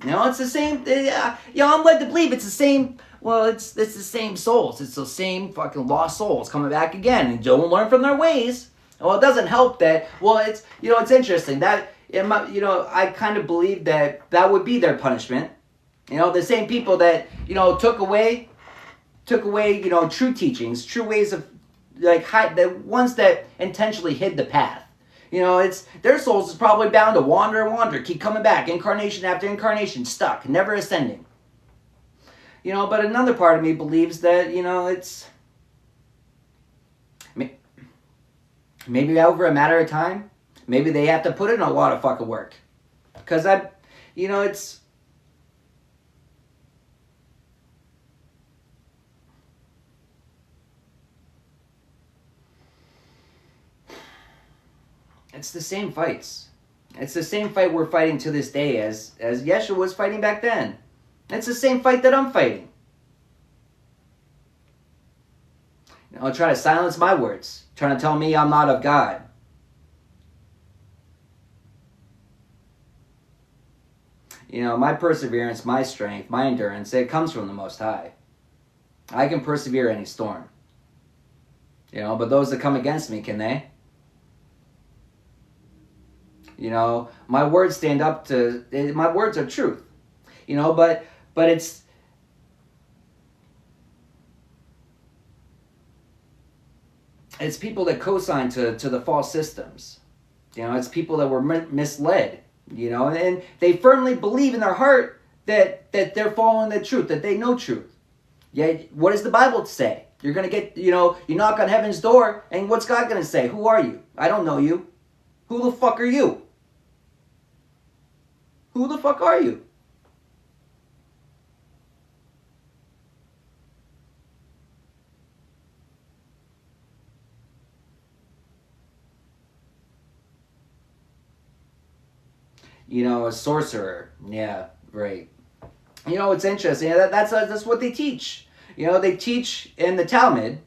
You know, it's the same. I'm led to believe it's the same. Well, it's the same souls. It's the same fucking lost souls coming back again and don't learn from their ways. Well, it doesn't help that. Well, it's it's interesting that I kind of believe that would be their punishment. The same people that took away true teachings, true ways of the ones that intentionally hid the path. It's their souls is probably bound to wander and wander, keep coming back, incarnation after incarnation, stuck, never ascending. But another part of me believes that, it's maybe over a matter of time, maybe they have to put in a lot of fucking work. Because it's the same fights. It's the same fight we're fighting to this day as Yeshua was fighting back then. It's the same fight that I'm fighting. I'll try to silence my words, trying to tell me I'm not of God. My perseverance, my strength, my endurance, it comes from the Most High. I can persevere any storm. But those that come against me, can they? My words stand up to, my words are truth. But it's people that co-sign to the false systems. It's people that were misled, and they firmly believe in their heart that they're following the truth, that they know truth. Yet, what does the Bible say? You're going to get, you knock on heaven's door, and what's God going to say? Who are you? I don't know you. Who the fuck are you? Who the fuck are you? A sorcerer. Yeah, right. It's interesting. That's what they teach. They teach in the Talmud.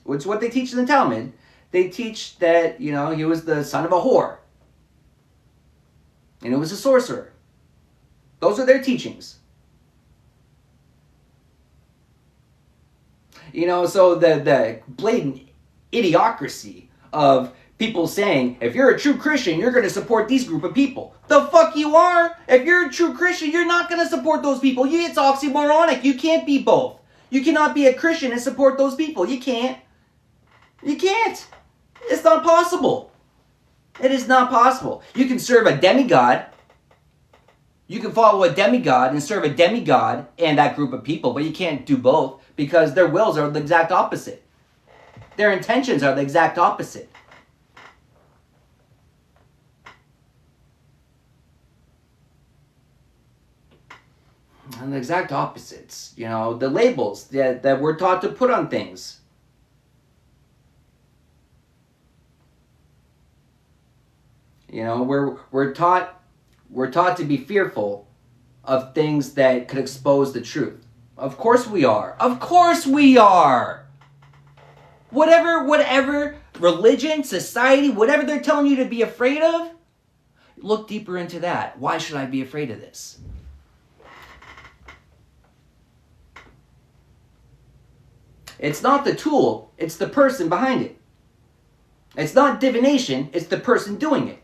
What's what they teach in the Talmud? They teach that, he was the son of a whore. And it was a sorcerer. Those are their teachings. So the blatant idiocracy of people saying, if you're a true Christian, you're going to support these group of people. The fuck you are? If you're a true Christian, you're not going to support those people. It's oxymoronic. You can't be both. You cannot be a Christian and support those people. You can't. You can't. It's not possible. It is not possible. You can serve a demigod. You can follow a demigod and serve a demigod and that group of people, but you can't do both because their wills are the exact opposite. Their intentions are the exact opposite. And the exact opposites, the labels that we're taught to put on things. We're taught to be fearful of things that could expose the truth. Of course we are. Of course we are. Whatever religion, society, whatever they're telling you to be afraid of, look deeper into that. Why should I be afraid of this? It's not the tool, it's the person behind it. It's not divination, it's the person doing it.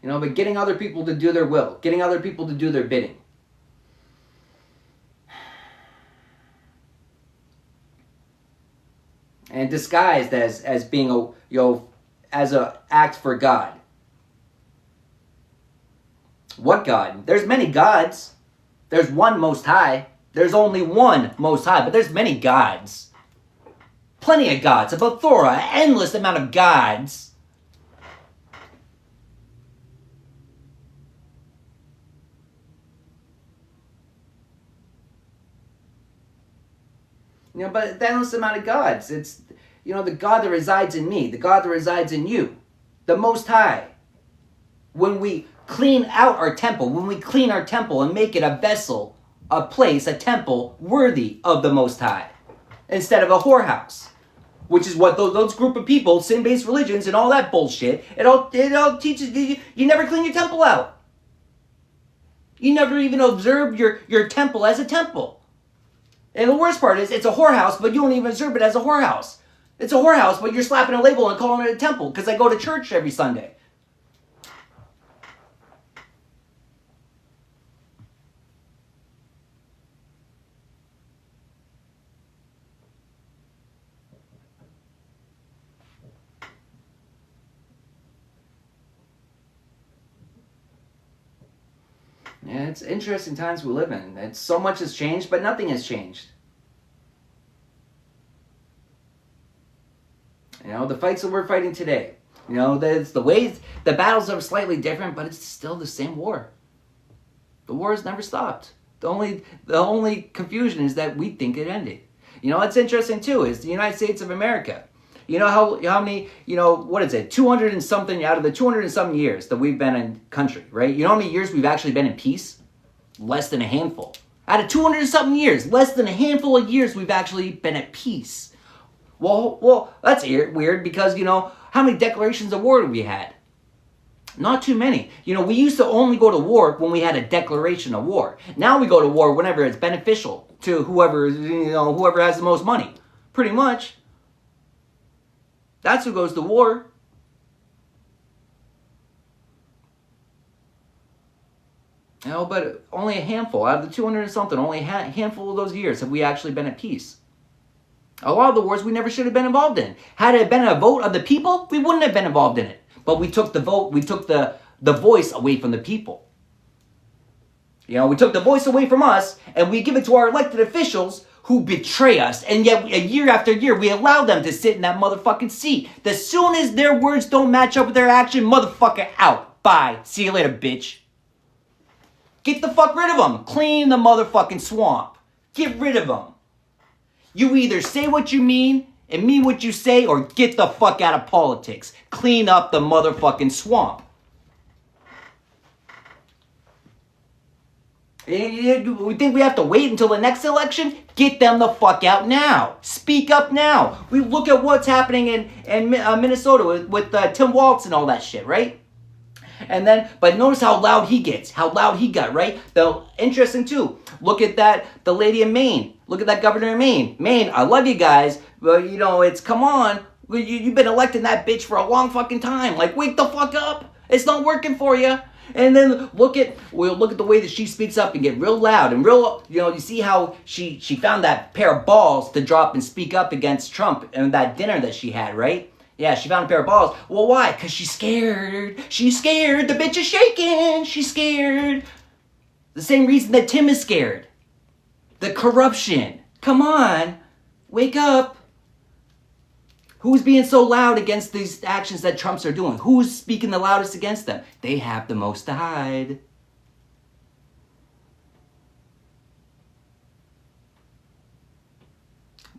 But getting other people to do their will, getting other people to do their bidding. And disguised as being as a act for God. What God? There's many gods. There's one Most High. There's only one Most High, but there's many gods. Plenty of gods, a plethora, an endless amount of gods. But the endless amount of gods. It's, the God that resides in me, the God that resides in you, the Most High. When we clean out our temple, when we clean our temple and make it a vessel, a place, a temple worthy of the Most High, instead of a whorehouse. which is what those group of people, sin-based religions and all that bullshit, it all teaches you never clean your temple out. You never even observe your temple as a temple. And the worst part is, it's a whorehouse, but you don't even observe it as a whorehouse. It's a whorehouse, but you're slapping a label and calling it a temple because I go to church every Sunday. Yeah, it's interesting times we live in. It's so much has changed, but nothing has changed. You know, the fights that we're fighting today, you know, the ways, the battles are slightly different, but it's still the same war. The war has never stopped. The only confusion is that we think it ended. You know, what's interesting too is the United States of America. You know how many, you know, what is it, 200 and something out of the 200 and something years that we've been in country, right? You know how many years we've actually been in peace? Less than a handful. Out of 200 and something years, less than a handful of years we've actually been at peace. Well, that's weird because, you know, how many declarations of war have we had? Not too many. You know, we used to only go to war when we had a declaration of war. Now we go to war whenever it's beneficial to whoever has the most money. Pretty much. That's who goes to war. You know, but only a handful, out of the 200 and something, only a handful of those years have we actually been at peace. A lot of the wars we never should have been involved in. Had it been a vote of the people, we wouldn't have been involved in it. But we took the vote, we took the voice away from the people. You know, we took the voice away from us, and we give it to our elected officials who betray us, and yet year after year we allow them to sit in that motherfucking seat. As soon as their words don't match up with their action, motherfucker, out. Bye. See you later, bitch. Get the fuck rid of them. Clean the motherfucking swamp. Get rid of them. You either say what you mean and mean what you say, or get the fuck out of politics. Clean up the motherfucking swamp. We think we have to wait until the next election? Get them the fuck out now. Speak up now. We look at what's happening in Minnesota with Tim Walz and all that shit, right? And then, but notice how loud he gets, how loud he got, right? Though, interesting too. Look at that, the lady in Maine. Look at that governor in Maine. Maine, I love you guys, but you know, it's, come on. You've been electing that bitch for a long fucking time. Like, wake the fuck up. It's not working for you. And then look at the way that she speaks up and get real loud and real, you know, you see how she found that pair of balls to drop and speak up against Trump and that dinner that she had, right? Yeah, she found a pair of balls. Well, why? Because she's scared. She's scared. The bitch is shaking. She's scared. The same reason that Tim is scared. The corruption. Come on. Wake up. Who's being so loud against these actions that Trumps are doing? Who's speaking the loudest against them? They have the most to hide.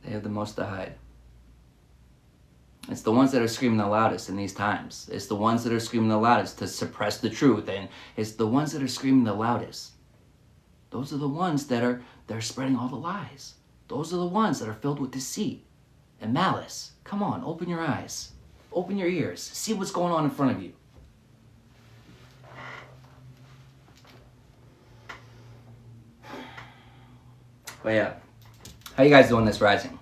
They have the most to hide. It's the ones that are screaming the loudest in these times. It's the ones that are screaming the loudest to suppress the truth. And it's the ones that are screaming the loudest. Those are the ones that are spreading all the lies. Those are the ones that are filled with deceit and malice. Come on, open your eyes. Open your ears. See what's going on in front of you. But yeah, how you guys doing this rising?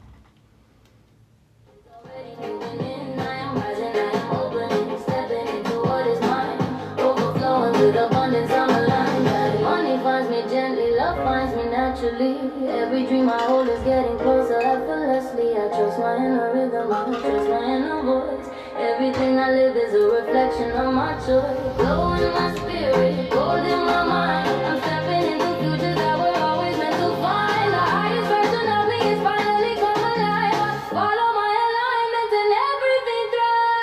Every dream I hold is getting closer effortlessly. I trust my inner rhythm, I trust my inner voice. Everything I live is a reflection of my choice. Glow in my spirit, gold in my mind. I'm stepping into futures that were always meant to find. The highest version of me is finally come alive. I follow my alignment and everything thrives.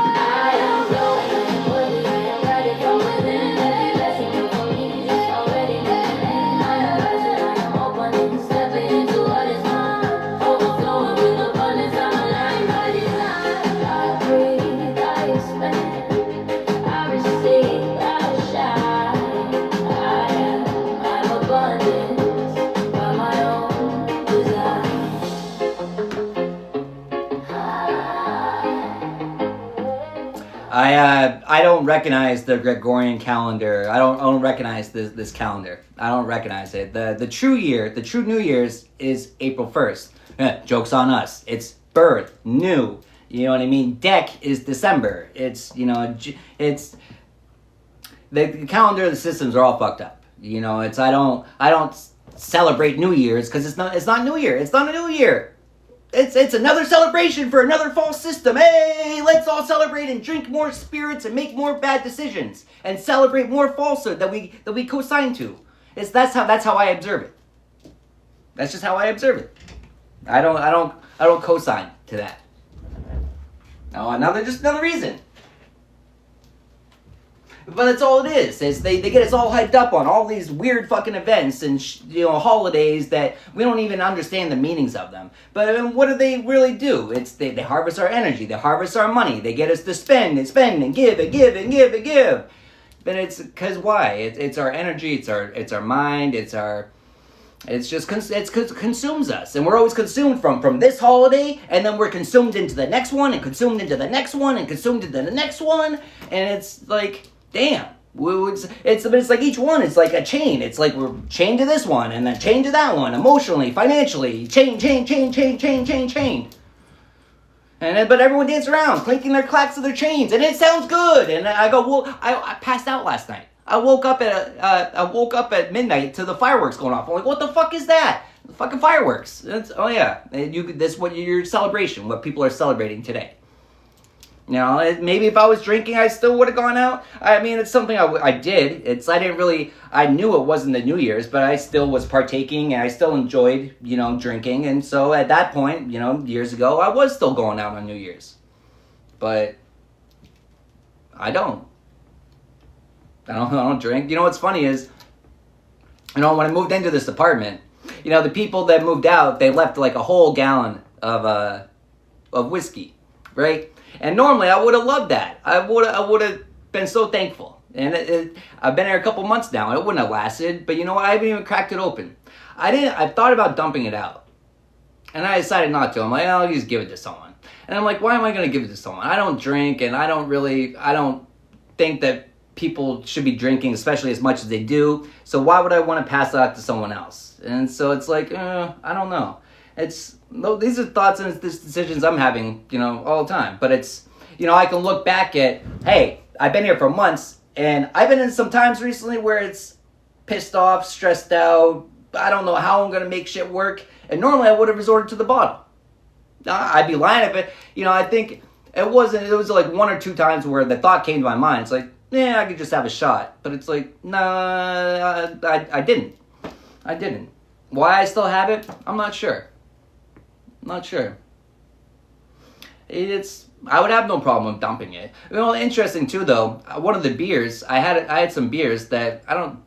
I am glowing, I am worthy, I am guided from within. Every blessing you for me is already there. I receive, I I don't recognize the Gregorian calendar. I don't recognize this calendar. I don't recognize it. The true New Year's is April 1st. Joke's on us. It's birth, new. You know what I mean? Deck is December. It's, it's the calendar, the systems are all fucked up. You know, it's I don't celebrate New Year's because it's not New Year. It's not a New Year. It's another celebration for another false system. Hey, let's all celebrate and drink more spirits and make more bad decisions and celebrate more falsehood that we co-sign to. That's how I observe it. That's just how I observe it. I don't co-sign to that. Oh, just another reason. But that's all it is. They get us all hyped up on all these weird fucking events and holidays that we don't even understand the meanings of them. But what do they really do? They harvest our energy. They harvest our money. They get us to spend and give and give and give and give. But it's because why? It's our energy. It's our mind. It consumes us, and we're always consumed from this holiday, and then we're consumed into the next one, and consumed into the next one, and consumed into the next one, and it's like, damn. It's like each one is like a chain. It's like we're chained to this one, and then chained to that one, emotionally, financially, chain. But everyone dance around, clinking their clacks of their chains, and it sounds good. And I go, well, I passed out last night. I woke up at midnight to the fireworks going off. I'm like, what the fuck is that? The fucking fireworks. This is what your celebration, what people are celebrating today. You know, maybe if I was drinking, I still would have gone out. I mean, it's something I did. I knew it wasn't the New Year's, but I still was partaking, and I still enjoyed, drinking. And so at that point, years ago, I was still going out on New Year's. But I don't drink. You know what's funny is, when I moved into this apartment, the people that moved out, they left like a whole gallon of whiskey, right? And normally I would have loved that. I would have been so thankful. And I've been here a couple months now. It wouldn't have lasted, but you know what? I haven't even cracked it open. I thought about dumping it out, and I decided not to. I'm like, I'll just give it to someone. And I'm like, why am I going to give it to someone? I don't drink, and I don't think that people should be drinking, especially as much as they do. So why would I want to pass it out to someone else? And so it's like, I don't know. These are thoughts and decisions I'm having, all the time. But it's, I can look back at, hey, I've been here for months, and I've been in some times recently where it's pissed off, stressed out, I don't know how I'm going to make shit work. And normally I would have resorted to the bottle. I'd be lying if it, I think it was like one or two times where the thought came to my mind. It's like, yeah, I could just have a shot. But it's like, nah, I didn't. Why I still have it, I'm not sure. I would have no problem dumping it. Interesting too though, one of the beers, I had some beers that I don't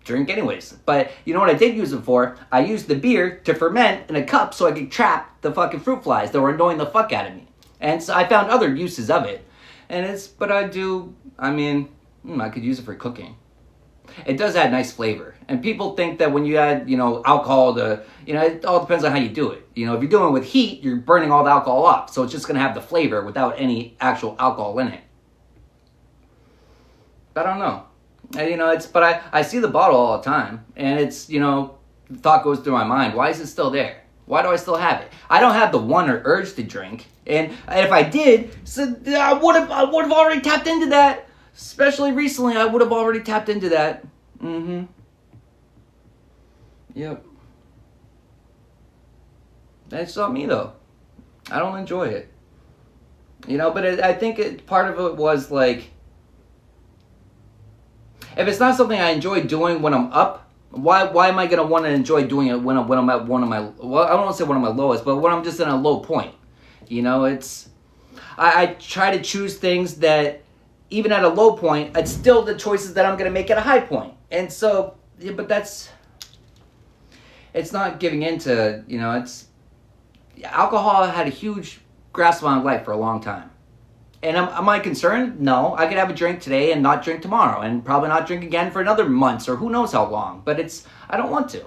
drink anyways. But you know what I did use it for? I used the beer to ferment in a cup so I could trap the fucking fruit flies that were annoying the fuck out of me. And so I found other uses of it. I could use it for cooking. It does add nice flavor. And people think that when you add, alcohol to, it all depends on how you do it. If you're doing it with heat, you're burning all the alcohol off. So it's just going to have the flavor without any actual alcohol in it. But I don't know. And, but I see the bottle all the time. And it's, thought goes through my mind. Why is it still there? Why do I still have it? I don't have the want or urge to drink. And if I did, so I would have already tapped into that. Especially recently, I would have already tapped into that. Yep. That's not me, though. I don't enjoy it. But I think part of it was, like, if it's not something I enjoy doing when I'm up, why am I going to want to enjoy doing it when I'm at one of my, well, I don't want to say one of my lowest, but when I'm just in a low point. I try to choose things that, even at a low point, it's still the choices that I'm going to make at a high point. And so, but it's not giving into, alcohol had a huge grasp on my life for a long time. And am I concerned? No. I could have a drink today and not drink tomorrow, and probably not drink again for another months or who knows how long. But I don't want to.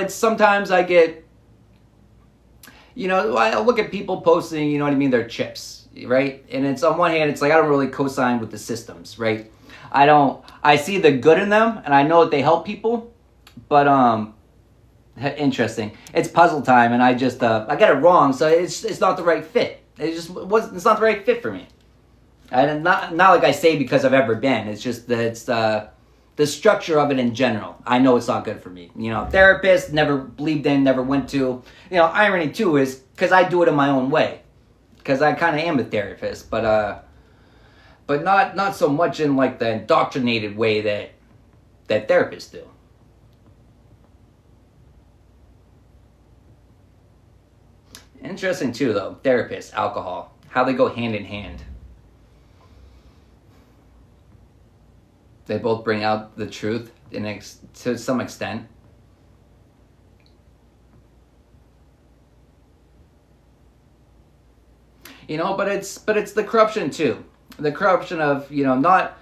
Sometimes I get, I look at people posting, their chips. right? And it's on one hand, it's like I don't really co-sign with the systems, right? I see the good in them, and I know that they help people, but interesting. It's puzzle time, and I got it wrong, so it's not the right fit. It's not the right fit for me. And not like I say because I've ever been. It's just that it's the structure of it in general. I know it's not good for me. You know, therapist, never believed in, never went to. You know, irony too is because I do it in my own way, because I kind of am a therapist, but not so much in like the indoctrinated way that therapists do. Interesting too, though. Therapists, alcohol, how they go hand in hand. They both bring out the truth to some extent. You know, but it's the corruption too. The corruption of, you know, not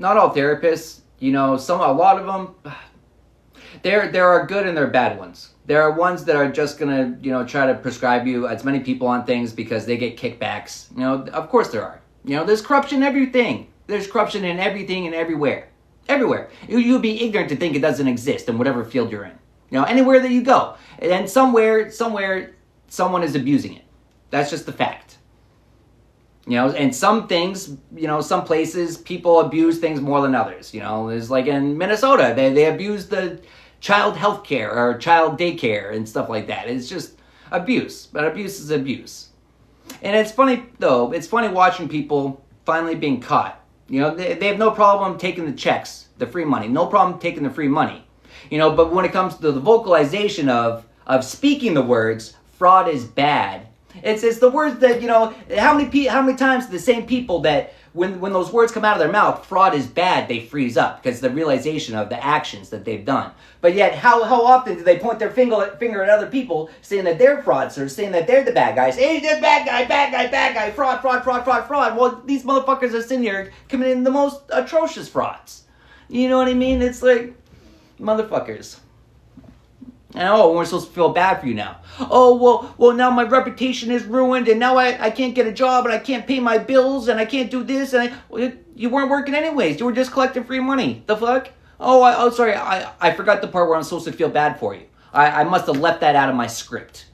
all therapists, you know, a lot of them, there are good and there are bad ones. There are ones that are just gonna, you know, try to prescribe you as many people on things because they get kickbacks. You know, of course there are. You know, there's corruption in everything. There's corruption in everything and everywhere. Everywhere. You'd be ignorant to think it doesn't exist in whatever field you're in. You know, anywhere that you go. And somewhere, someone is abusing it. That's just the fact. You know, and some things, you know, some places, people abuse things more than others. You know, there's like in Minnesota, they abuse the child health care or child daycare and stuff like that. It's just abuse. But abuse is abuse. And it's funny, though. It's funny watching people finally being caught. You know, they have no problem taking the checks, the free money. No problem taking the free money. You know, but when it comes to the vocalization of speaking the words, fraud is bad. It's the words that, you know, how many times the same people that when those words come out of their mouth, fraud is bad, they freeze up because the realization of the actions that they've done. But yet, how often do they point their finger at other people saying that they're fraudsters, saying that they're the bad guys? Hey, they're bad guy, fraud. Well, these motherfuckers are sitting here committing the most atrocious frauds. You know what I mean? It's like, motherfuckers. And we're supposed to feel bad for you now. Oh, well, now my reputation is ruined, and now I can't get a job, and I can't pay my bills, and I can't do this, and you weren't working anyways. You were just collecting free money. The fuck? Oh, sorry, I forgot the part where I'm supposed to feel bad for you. I must have left that out of my script.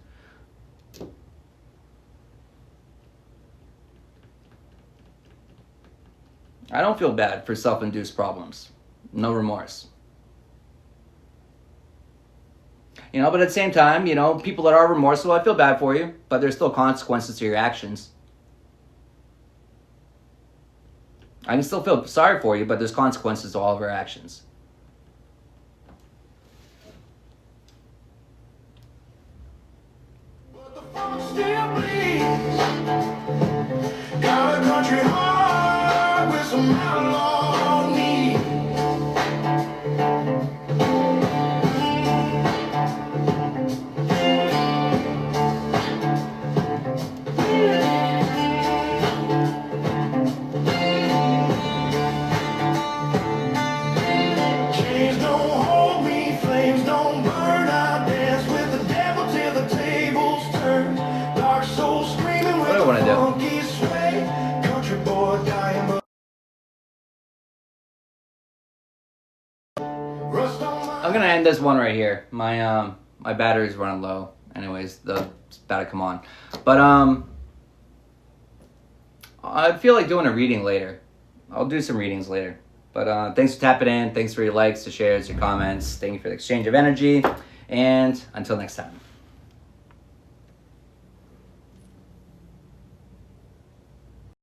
I don't feel bad for self-induced problems. No remorse. You know, but at the same time, you know, people that are remorseful, I feel bad for you, but there's still consequences to your actions. I can still feel sorry for you, but there's consequences to all of our actions. But the funk still bleeds. Got a country heart with some outlaw need. Chains don't hold me, flames don't burn. I dance with the devil till the tables turn. Dark soul screaming with What do I wanna the do? funky sway. Country boy dying, but rust on my I'm gonna end this one right here. My battery's running low. Anyways, it's about to come on. But I feel like doing a reading later. I'll do some readings later. But thanks for tapping in. Thanks for your likes, your shares, your comments. Thank you for the exchange of energy. And until next time.